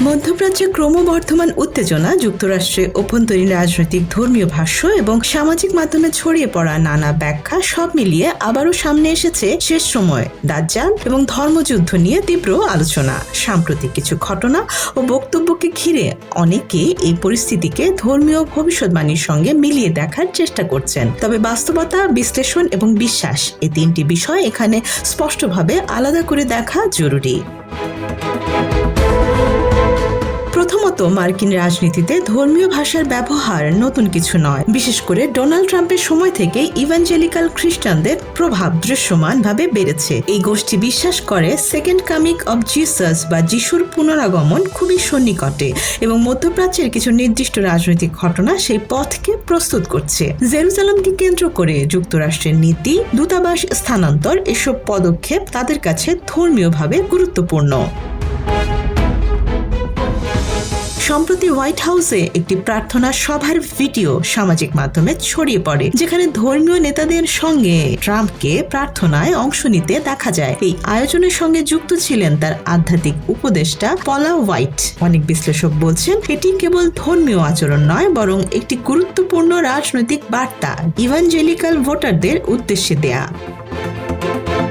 মধ্যপ্রাচ্যে ক্রমবর্ধমান উত্তেজনা, যুক্তরাষ্ট্রে অভ্যন্তরীণ রাজনৈতিক ধর্মীয় ভাষ্য এবং সামাজিক মাধ্যমে ছড়িয়ে পড়া নানা ব্যাখ্যা সব মিলিয়ে আবারও সামনে এসেছে শেষ সময় দাজ্জাল এবং ধর্মযুদ্ধ নিয়ে তীব্র আলোচনা। সাম্প্রতিক কিছু ঘটনা ও বক্তব্যকে ঘিরে অনেকে এই পরিস্থিতিকে ধর্মীয় ভবিষ্যৎবাণীর সঙ্গে মিলিয়ে দেখার চেষ্টা করছেন। তবে বাস্তবতা, বিশ্লেষণ এবং বিশ্বাস এই তিনটি বিষয় এখানে স্পষ্টভাবে আলাদা করে দেখা জরুরি। প্রথমত, মার্কিন রাজনীতিতে ধর্মীয় ভাষার ব্যবহার নতুন কিছু নয়। বিশেষ করে ডোনাল্ড ট্রাম্পের সময় থেকে ইভাঞ্জেলিক্যাল খ্রিস্টানদের প্রভাব দৃশ্যমানভাবে বেড়েছে। এই গোষ্ঠী বিশ্বাস করে সেকেন্ড কামিং অব জিসাস বা যিশুর পুনরাগমন খুবই সন্নিকটে এবং মধ্যপ্রাচ্যের কিছু নির্দিষ্ট রাজনৈতিক ঘটনা সেই পথকে প্রস্তুত করছে। জেরুজালেমকে কেন্দ্র করে যুক্তরাষ্ট্রের নীতি, দূতাবাস স্থানান্তর এসব পদক্ষেপ তাদের কাছে ধর্মীয়ভাবে গুরুত্বপূর্ণ। সম্প্রতি হোয়াইট হাউসে একটি প্রার্থনা সভার ভিডিও সামাজিক মাধ্যমে ছড়িয়ে পড়ে, যেখানে ধর্মীয় নেতাদের সঙ্গে ট্রাম্পকে প্রার্থনায় অংশ নিতে দেখা যায়। এই আয়োজনের সঙ্গে যুক্ত ছিলেন তার আধ্যাত্মিক উপদেষ্টা পলা হোয়াইট। অনেক বিশ্লেষক বলছেন এটি কেবল ধর্মীয় আচরণ নয়, বরং একটি গুরুত্বপূর্ণ রাজনৈতিক বার্তা ইভাঞ্জেলিক্যাল ভোটারদের উদ্দেশ্যে দেয়া।